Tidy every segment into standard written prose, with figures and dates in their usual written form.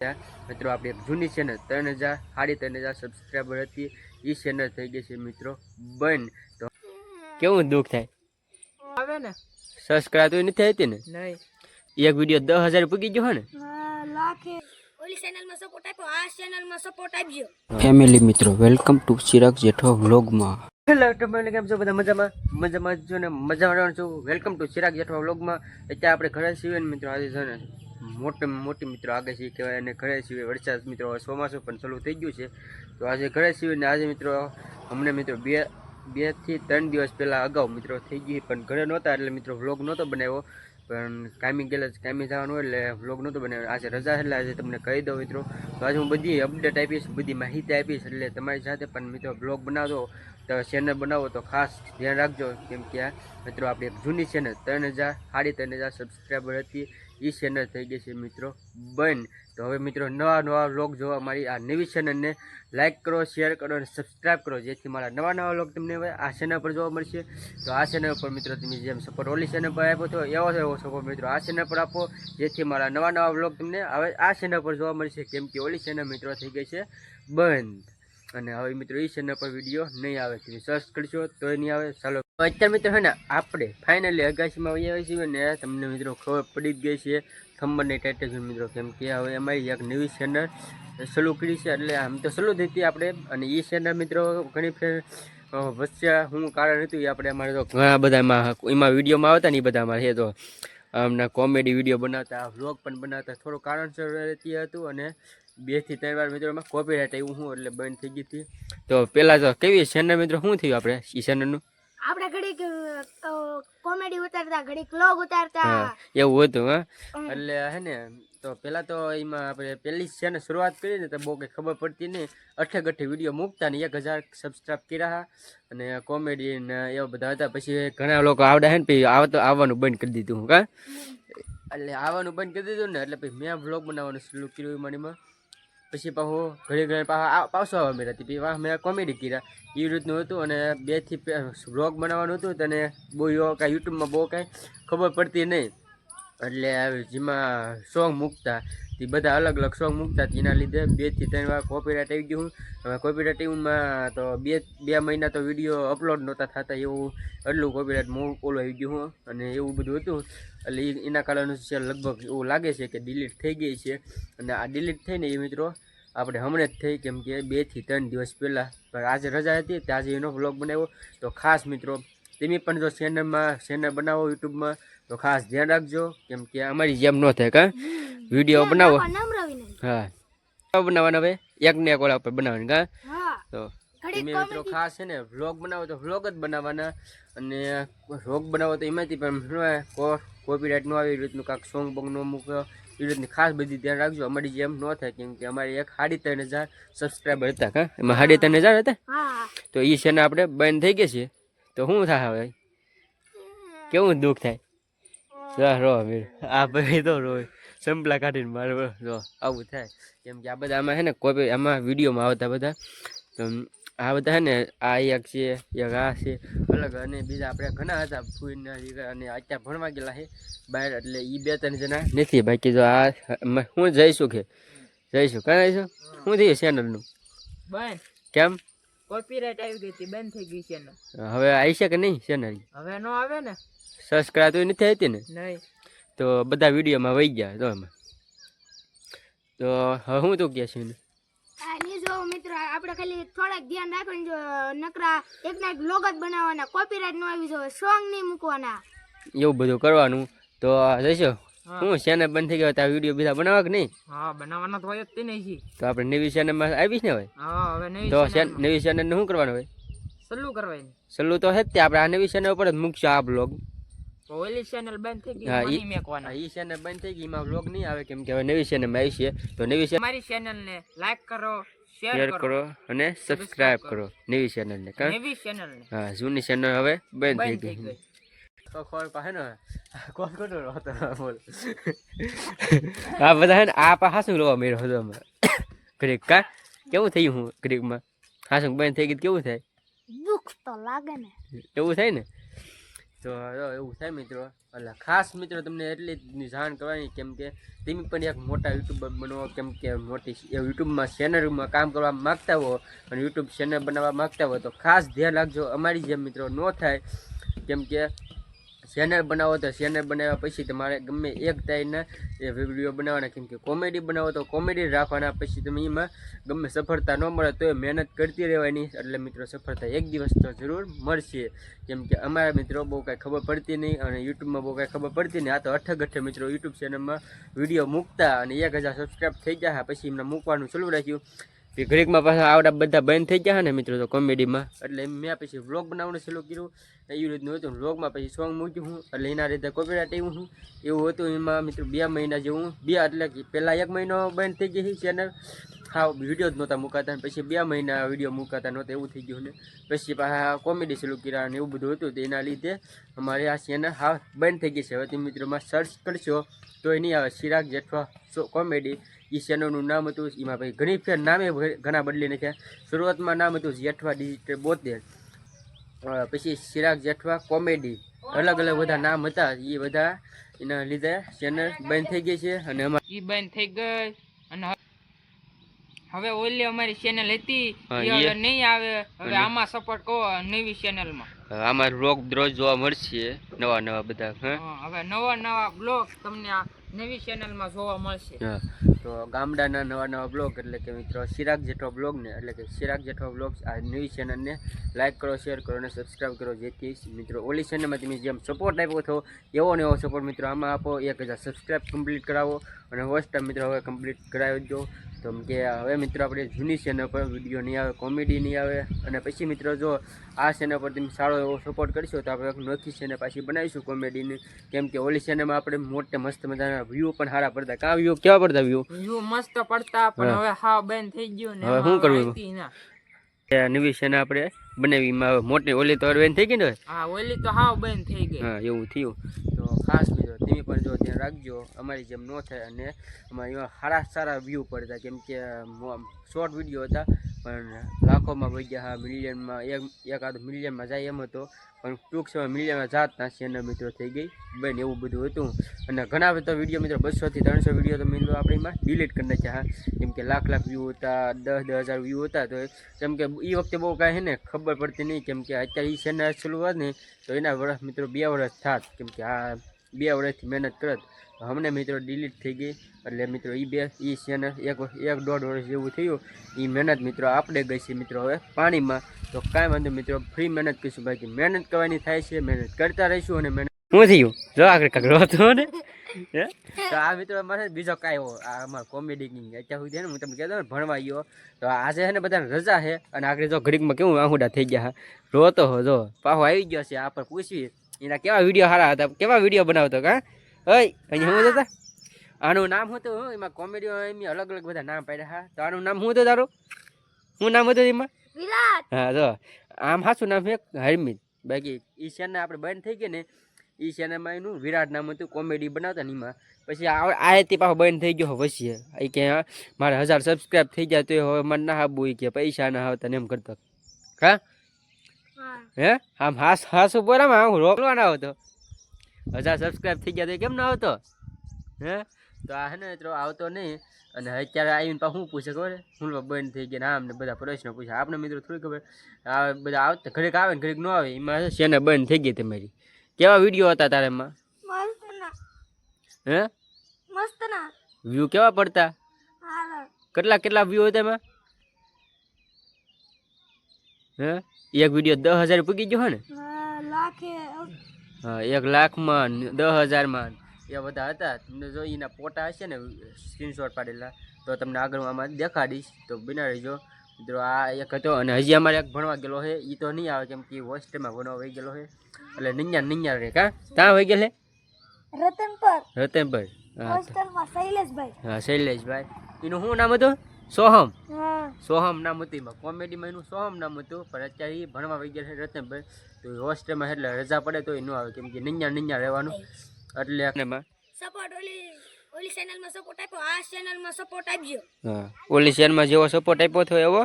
મિત્રો આપણી એક જૂની ચેનલ 3000 3,500 સબસ્ક્રાઈબર હતી એ ચેનલ થઈ ગઈ છે મિત્રો બંધ. તો કેવું દુઃખ થાય આવે ને સબસ્ક્રાઈબ તો નથી હતી ને નહીં એક વિડીયો 10,000 પૂગી ગયો હે ને લાખે ઓલી ચેનલમાં સપોર્ટ આપ્યો આ ચેનલમાં સપોર્ટ આપજો. ફેમિલી મિત્રો વેલકમ ટુ ચિરાગ જેઠવા વ્લોગમાં. હેલો તમને કેમ છો બધા મજામાં છો ને મજામાં છો. વેલકમ ટુ ચિરાગ જેઠવા વ્લોગમાં. અત્યારે આપણે ઘરે છીએ ને મિત્રો આજે છે ને મોટી મિત્રો આગળ છે કહેવાય અને ઘરે છીએ વરસાદ મિત્રો ચોમાસું પણ ચાલુ થઈ ગયું છે તો આજે ઘરે છીએ ને આજે મિત્રો અમને મિત્રો બે થી 3 દિવસ પહેલાં અગાઉ મિત્રો થઈ ગઈ પણ ઘરે નહોતા એટલે મિત્રો વ્લોગ નહોતો બનાવ્યો પણ કામી જવાનું હોય એટલે વ્લોગ નહોતો બનાવ્યો. આજે રજા એટલે આજે તમને કહી દઉં મિત્રો તો આજે હું બધી અપડેટ આપીશ બધી માહિતી આપીશ એટલે તમારી સાથે પણ મિત્રો વ્લોગ બનાવતો તો ચેનલ બનાવો તો ખાસ ધ્યાન રાખજો કેમ કે આ મિત્રો આપણી એક જૂની ચેનલ 3,000 3,500 સબસ્ક્રાઈબર હતી એ ચેનલ થઈ ગઈ છે મિત્રો બંધ. તો હવે મિત્રો નવા વ્લોગ જોવા મારી આ નવી ચેનલને લાઇક કરો શેર કરો અને સબસ્ક્રાઈબ કરો જેથી મારા નવા વ્લોગ તમને હવે આ ચેનલ પર જોવા મળશે. તો આ ચેનલ પર મિત્રો તમે જેમ સપોર્ટ ઓલી ચેનલ પર આપ્યો હતો એવો સપોર્ટ મિત્રો આ ચેનલ પર આપો જેથી મારા નવા વ્લોગ તમને હવે આ ચેનલ પર જોવા મળશે કેમ કે ઓલી ચેનલ મિત્રો થઈ ગઈ છે બંધ અને હવે મિત્રો એ ચેનલ પર વિડીયો નહીં આવે તમે સર્ચ કરશો તો નહીં આવે. ચાલો અત્યારે મિત્રો છે ને આપણે ફાઇનલી અગાશીમાં આવ્યા છીએ ને તમને મિત્રો ખબર પડી જ ગઈ છે થંબને ટાઇટલ મિત્રો કેમ કે હવે અમારી એક નવી ચેનલ ચાલુ કરી છે એટલે આમ તો ચાલુ થઈ હતી આપણે અને એ ચેનલ મિત્રો ઘણી ફેર વચ્ચે હું કારણ હતું એ આપણે અમારે તો ઘણા બધા એમાં વિડીયોમાં આવતા ને એ બધા અમારે તો અમને કોમેડી વિડીયો બનાવતા વ્લોગ પણ બનાવતા થોડું કારણસર રહેતી હતું અને 2 થી 3 વાર મિત્રો એમાં કોપીરાઇટ આવ્યું હું એટલે બંધ થઈ ગઈ હતી. તો પહેલાં તો કેવી ચેનલ મિત્રો શું થયું આપણે એ ચેનલનું આપણે ઘડીક કોમેડી ઉતારતા ઘડીક વ્લોગ ઉતારતા એવું હતું હા એટલે હે ને તો પહેલાં તો એમાં આપણે પહેલી ચેનલ શરૂઆત કરી ને તો બહુ કંઈ ખબર પડતી નહીં અઠે વિડીયો મૂકતા ને 1,000 સબસ્ક્રાઈબ કર્યા અને કોમેડી ને એવા બધા હતા. પછી ઘણા લોકો આવડે છે ને પછી આવવાનું બંધ કરી દીધું હું કા એટલે આવવાનું બંધ કરી દીધું ને એટલે પછી મેં વ્લોગ બનાવવાનું શરૂ કર્યું મણીમાં. પછી પાછું ઘડી પાછો આવવા મેળા હતી પછી મેં કોમેડી કર્યા એ રીતનું હતું અને 2 થી વ્લોગ બનાવવાનું હતું તને બહુ કાંઈ યુટ્યુબમાં બહુ કાંઈ ખબર પડતી નહીં એટલે જેમાં સોંગ મૂકતા તે બધા અલગ સોંગ મૂકતા એના લીધે 2 થી 3 વાર કોપીરાઇટ આવી ગયું. હવે કોપીરાઇટ આવ્યુંમાં તો બે મહિના તો વિડીયો અપલોડ નહોતા થતા એવું એટલું કોપીરાઇટ ઓલું આવી ગયું અને એવું બધું હતું એટલે એના કારણે લગભગ એવું લાગે છે કે ડિલીટ થઈ ગઈ છે અને આ ડિલીટ થઈને એ મિત્રો આપણે હમણાં જ થઈ કેમ કે 2 થી 3 દિવસ પહેલાં આજે રજા હતી ત્યાં આજે એનો વ્લોગ બનાવ્યો. તો ખાસ મિત્રો તમે પણ જો ચેનલ બનાવો યુટ્યુબમાં તો ખાસ ધ્યાન રાખજો કેમ કે અમારી જેમ ન થાય કા વિડીયો બનાવો હા બનાવવાના હવે એક ને એક ઓલા પર બનાવવાની કા તો તમે મિત્રો ખાસ છે ને વ્લોગ બનાવો તો વ્લોગ જ બનાવવાના અને વ્લોગ બનાવો તો એમાંથી પણ કોપીરાઇટ ન આવે એ રીતનું કાંઈક સોંગ બોંગ ન મૂકો એ રીતની ખાસ બધી ધ્યાન રાખજો અમારી જેમ ન થાય કેમ કે અમારી એક 3,500 સબસ્ક્રાઈબર હતા કા એમાં 3,500 હતા તો એ ચેનલ આપણે બંધ થઈ ગઈ છે તો શું થાય હવે કેવું દુઃખ થાય રો આ ભાઈ તો રો સંપલા કાઢીને મારે જો આવું થાય કેમ કે આ બધા આમાં છે ને કોઈ આમાં વિડીયોમાં આવતા બધા તો આ બધા છે ને આ એક છે એક આ છે અલગ અને બીજા આપણે ઘણા હતા ફૂઈના અને અત્યારે ભણવા ગયેલા છે બહાર એટલે એ 2-3 જણા નથી બાકી જો આ હું જઈશું કાં જઈશું શું થયું ચેનલનું બંધ કેમ કોપીરાઇટ આવી ગઈ હતી બંધ થઈ ગઈ ચેનલ હવે આવી છે કે નહીં ચેનલ હવે નો આવે ને સબસ્ક્રાઈબ તો નથી આવતી ને નહીં તો બધા વિડીયોમાં વહી ગયા તો એમાં તો હવે હું તો કહે છે જો મિત્રો આપણે ખાલી થોડાક ધ્યાન રાખવાનું જો નકરા એક વ્લોગ જ બનાવવાના કોપીરાઇટ નો આવી જોઈએ સોંગ નહીં મૂકવાના એવું બધું કરવાનું તો જઈશો હું ચેનલ બંધ થઈ ગયો તો આ વિડીયો બીજા બનાવવા કે નહીં હા બનાવવાના તો હોય જ નહીં તો આપણે નવી ચેનલમાં આવીશ ને હવે હા હવે નવી તો નવી ચેનલને શું કરવાનું હોય સલ્લું કરવાનું સલ્લું તો હે જ તે આપણે આ નવી ચેનલ ઉપર જ મૂકશું આ બ્લોગ ઓલી ચેનલ બંધ થઈ ગઈ મની મેકવાના એ ચેનલ બંધ થઈ ગઈ એમાં વ્લોગ નહીં આવે કેમ કે હવે નવી ચેનલમાં આવી છે તો નવી ચેનલ અમારી ચેનલને લાઈક કરો શેર કરો અને સબસ્ક્રાઇબ કરો નવી ચેનલને નવી ચેનલને હા જૂની ચેનલ હવે બંધ થઈ ગઈ તો ખોર પાસે ને કોણ કોણ હતો બોલ આ બધા હે ને આ પા હાસું લોવા મેળો હતો અમારે ઘડીક કા કેવું થયું હું ઘડીકમાં હાસું બંધ થઈ ગઈ કેવું થાય દુઃખ તો લાગે ને એવું થાય ને તો એવું થાય મિત્રો. એટલે ખાસ મિત્રો તમને એટલી જ જાણ કરવાની કેમ કે તમે પણ એક મોટા યુટ્યુબર બનો, કેમ કે મોટી યુટ્યુબમાં ચેનલમાં કામ કરવા માગતા હો અને યુટ્યુબ ચેનલ બનાવવા માગતા હોય તો ખાસ ધ્યાન રાખજો અમારી જેમ મિત્રો ન થાય. કેમ કે ચેનલ બનાવો તો ચેનલ બનાવ્યા પછી તમારે ગમે એક ટાઈમના એ વિડીયો બનાવવાના. કેમ કે કોમેડી બનાવો તો કોમેડી રાખવાના. પછી તમે એમાં ગમે સફળતા ન મળે તો મહેનત કરતી રહેવાની. એટલે મિત્રો સફળતા એક દિવસ તો જરૂર મળશે. કેમ કે અમારા મિત્રો બહુ કાંઈ ખબર પડતી નહીં અને યુટ્યુબમાં બહુ કાંઈ ખબર પડતી નહીં. આ તો અઠે મિત્રો યુટ્યુબ ચેનલમાં વિડીયો મૂકતા અને 1000 સબસ્ક્રાઈબ થઈ ગયા પછી એમને મૂકવાનું ચાલુ રાખ્યું. ઘડીકમાં પાછા આવડા બધા બંધ થઈ ગયા ને મિત્રો તો કોમેડીમાં. એટલે મેં પછી વ્લોગ બનાવવાનું ચાલુ કર્યું. એવી રીતનું હતું. વ્લોગમાં પછી સોંગ મૂક્યું હું એટલે એના રીતે કોપીરાઇટ આવ્યું હું એવું હતું. એમાં મિત્રો 2 મહિના જેવું એટલે કે પહેલાં 1 મહિનો બંધ થઈ ગઈ ચેનલ. હા વિડીયો જ નહોતા મુકાતા. પછી 2 મહિના વિડીયો મુકાતા નહોતા એવું થઈ ગયું ને. પછી પાછા કોમેડી ચાલુ કર્યા અને એવું બધું હતું. તો એના લીધે અમારી આ ચેનલ હા બંધ થઈ ગઈ છે. હવે તમે મિત્રોમાં સર્ચ કરશો તો એ નહીં આવે ચિરાગ જેઠવા કોમેડી. એ ચેનલનું નામ હતું. એમાં ભાઈ ઘણી ફેર નામે ઘણા બદલી નાખ્યા. શરૂઆતમાં નામ હતું જેઠવા ડિજિટલ 72, પછી ચિરાગ જેઠવા કોમેડી, અલગ બધા નામ હતા. એ બધા એના લીધે ચેનલ બંધ થઈ ગઈ છે. અને ઈ બંધ થઈ ગઈ અને હવે ઓલી અમારી ચેનલ હતી હા, ઈ હવે એ- નહીં આવે. હવે આમાં સપોર્ટ કરો નવી ચેનલમાં. આમાં રોગ દરરોજ જોવા મળશે નવા બધા. હવે નવા બ્લોગ તમને આ નવી ચેનલમાં જોવા મળશે. હા તો ગામડાના નવા બ્લોગ એટલે કે મિત્રો ચિરાગ જેઠવા બ્લોગ ને એટલે કે ચિરાગ જેઠવા બ્લોગ આ નવી ચેનલને લાઈક કરો, શેર કરો અને સબસ્ક્રાઈબ કરો. જેથી મિત્રો ઓલી ચેનલમાં તમે જેમ સપોર્ટ આપ્યો હતો એવો ને એવો સપોર્ટ મિત્રો આમાં આપો. 1000 સબસ્ક્રાઈબ કમ્પ્લીટ કરાવો અને વોચ ટાઈમ મિત્રો હવે કમ્પ્લીટ કરાવી દો. તો કે હવે મિત્રો આપણે જૂની ચેનલ પર વિડીયો નહીં આવે, કોમેડી નહીં આવે. અને પછી મિત્રો જો આ ચેનલ પર તમે સારો એવો સપોર્ટ કરશો તો આપણે નોખી ચેનલ પાછી બનાવીશું કોમેડીની. કેમ કે ઓલી ચેનલમાં આપણે મોટે મસ્ત મજાના વ્યૂ પણ સારા પડતા. કાં વ્યૂ કેવા પડતા વ્યૂ મસ્ત પડતા પણ હવે હાવ બંધ થઈ ગયું ને. હવે શું કરવું? આવતી ના. નવી ચેનલ આપણે બનાવી એમાં હવે મોટી ઓલી તો હવે થઈ ગઈ ને. હા ઓલી તો હાવ બંધ થઈ ગઈ. હા એવું થયું. તો ખાસ મિત્રો તમે પણ જો ધ્યાન રાખજો અમારી જેમ ન થાય. અને અમારી એમાં સારા વ્યૂ પડતા. કેમ કે શોર્ટ વિડીયો હતા પણ લાખોમાં વહી ગયા. હા મિલિયનમાં એકાદ મિલિયનમાં જાય એમ હતો પણ ટૂંક સમય મિલિયનમાં જાતના ચેનલ મિત્રો થઈ ગઈ બેન એવું બધું હતું. અને ઘણા બધા વિડીયો મિત્રો 200 થી 300 વિડીયો તો મિત્રો આપણે એમાં ડિલીટ કરી નાખ્યા. હા કેમ કે લાખ વ્યૂ હતા, 10,000 વ્યૂ હતા. તો કેમ કે એ વખતે બહુ કાંઈ છે ને ખબર પડતી નહીં. કેમ કે અત્યારે એ ચેનલ ચાલુ હોત ને તો એના વર્ષ મિત્રો 2 વર્ષ થાત. કેમ કે આ 2 વર્ષથી મહેનત કરત અમને મિત્રો ડિલીટ થઈ ગઈ. એટલે મિત્રો એ ચેનલ 1-1.5 વર્ષ જેવું થયું. એ મહેનત મિત્રો આપણે ગઈ છે મિત્રો હવે પાણીમાં. તો કાંઈ વાંધો મિત્રો ફ્રી મહેનત કરીશું. બાકી મહેનત કરવાની થાય છે, મહેનત કરતા રહીશું. અને મહેનત શું થયું જો આગળ કાંક રોતો ને તો આ મિત્રો મારે બીજો કાંઈ એવો આ અમારે કોમેડી અત્યાર સુધી ને હું તમને કહેતો ને ભણવા ગયો તો આજે છે ને બધાને રજા છે. અને આગળ જો ઘડીકમાં કેવું આહુડા થઈ ગયા રોતો હો જો પાછો આવી ગયો છે. આ પર પૂછવી એના કેવા વિડીયો સારા હતા, કેવા વિડીયો બનાવતો કાં ઓય અહીંયા શું હતા આનું નામ હતું એમાં કોમેડીઓ એમ અલગ બધા નામ પાડ્યા. હા તો આનું નામ શું હતું તારું? શું નામ હતું એમાં? વિરાટ. હા જો આમ સાચું નામ છે હરમિત. બાકી એ ચેનલ આપણે બંધ થઈ ગઈ ને એ ચેનલમાં એનું વિરાટ નામ હતું. કોમેડી બનાવતા ને એમાં પછી આથી પાછો બંધ થઈ ગયો વસીએ. એ કે મારે 1000 સબસ્ક્રાઈબ થઈ જાય તો હવે મને ના આપવું કે પૈસા ના આવતા ને એમ કરતો. હા હે આમ હાસું બોલામાં આમ રોકવાનો આવતો. 1000 સબસ્ક્રાઈબ થઈ ગયા તો કેમ ના આવતો? હે તો આ હે ને મિત્રો આવતો નહીં. અને અત્યારે આવીને પાછું શું પૂછે ખબર હું બંધ થઈ ગયા આમ ને બધા પ્રશ્નો પૂછે. આપણે મિત્રો થોડી ખબર આ બધા આવતા ઘડીક આવે ને ઘડીક ન આવે. એમાં ચેનલ બંધ થઈ ગઈ તમારી. કેવા વિડીયો હતા તારે એમાં? મસ્ત ના. હે મસ્ત ના. વ્યૂ કેવા પડતા? હાલો. કેટલા વ્યૂ હતા એમાં? હે એક વિડીયો 10,000 પૂગી ગયો હે ને? લાખે. હા 1 લાખમાં 10,000માં એ બધા હતા. તમને જો એના ફોટા હશે ને સ્ક્રીનશોટ પાડેલા તો તમને આગળ આમાં દેખાડીશ. તો બના રહેજો મિત્રો. આ એક હતો અને હજી અમારે એક ભણવા ગયેલો છે. એ તો નહીં આવે કેમ કે હોસ્ટેલમાં ભણવા વહી ગયેલો છે. એટલે નિંજા રહે કાં ત્યાં વહી ગયેલે રતનપર. હા હોસ્ટેલમાં શૈલેષભાઈ. હા શૈલેષભાઈ. એનું શું નામ હતું? સોહમ. હા. સોહમ નામ હતું. એમાં કોમેડીમાં એનું સોહમ નામ હતું. પણ અત્યારે એ ભણવા વહી ગયા છે રતનભાઈ. તો હોસ્ટેલમાં એટલે રજા પડે તો એ ન આવે કેમ કે નિંજા રહેવાનું. એટલે સપોર્ટ ઓલી ચેનલમાં સપોર્ટ આપ્યો, આ ચેનલમાં સપોર્ટ આપજો. હા ઓલી ચેનલમાં જેવો સપોર્ટ આપ્યો હતો એવો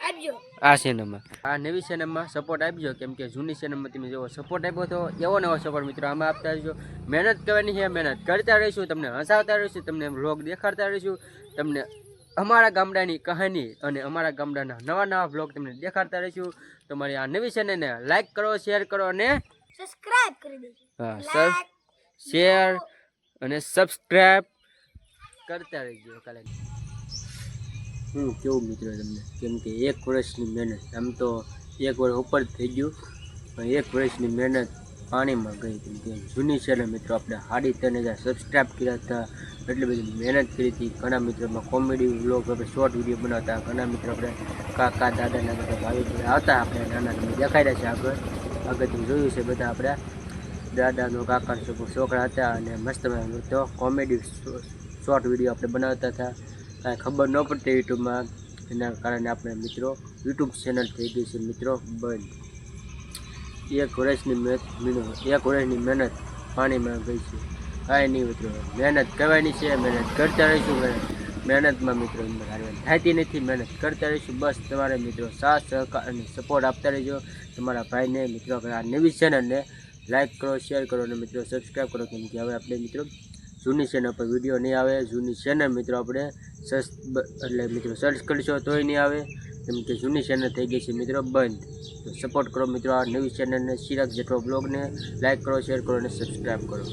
આપજો. આ ચેનલમાં આ નવી ચેનલમાં સપોર્ટ આપજો, કેમ કે જૂની ચેનલમાં તમે જેવો સપોર્ટ આપ્યો તો એવો નવો સપોર્ટ મિત્રો આમાં આપતા રહેજો. મહેનત કરવાની છે, મહેનત કરતા રહીશું, તમને હસાવતા રહીશું, તમને વ્લોગ દેખાડતા રહીશું, તમને અમારા ગામડાની કહાની અને અમારા ગામડાના નવા નવા વ્લોગ તમને દેખાડતા રહીશું. તમારી આ નવી ચેનલને લાઈક કરો, શેર કરો અને સબસ્ક્રાઇબ કરી દેજો. હા શેર અને સબસ્ક્રાઈબ કરતા રહેજો. કાલે કેવું મિત્રો તમને, કેમ કે 1 વર્ષની મહેનત, આમ તો 1 વર્ષ ઉપર થઈ ગયું પણ 1 વર્ષની મહેનત પાણીમાં ગઈ. કેમ કે જૂની ચેનલ મિત્રો આપણે 3,500 સબસ્ક્રાઈબ કર્યા હતા, એટલી બધી મહેનત કરી હતી. ઘણા મિત્રોમાં કોમેડી વ્લોગ આપણે શોર્ટ વિડીયો બનાવતા, ઘણા મિત્રો આપણે કાકા દાદાના બધા ભાઈ બધા આવતા, આપણે નાના તમને દેખાડ્યા છે આગળ તમે જોયું છે બધા આપણા દાદાનો કાકાનો છોકરા હતા અને મસ્ત તો કોમેડી શોર્ટ વિડીયો આપણે બનાવતા હતા. કાંઈ ખબર ન પડતી યુટ્યુબમાં, એના કારણે આપણે મિત્રો યુટ્યુબ ચેનલ થઈ ગઈ છે મિત્રો બંધ. 1 વર્ષની મહેનત પાણીમાં ગઈ છે. કાંઈ નહીં મિત્રો, મહેનત કરવાની છે, મહેનત કરતા રહીશું. મહેનતમાં મિત્રો થતી નથી, મહેનત કરતા રહીશું. બસ તમારે મિત્રો સાથ સહકાર અને સપોર્ટ આપતા રહેજો. તમારા ભાઈને મિત્રો આ નવી ચેનલને લાઈક કરો, શેર કરો અને મિત્રો સબસ્ક્રાઈબ કરો, કેમ કે હવે આપણે મિત્રો જૂની ચેનલ પર વિડીયો નહીં આવે. જૂની ચેનલ મિત્રો આપણે એટલે મિત્રો સર્ચ કરશો તોય નહીં આવે, કેમ કે જૂની ચેનલ થઈ ગઈ છે મિત્રો બંધ. તો સપોર્ટ કરો મિત્રો આ નવી ચેનલને, ચિરાગ જેઠવા બ્લોગને લાઈક કરો, શેર કરો અને સબસ્ક્રાઈબ કરો.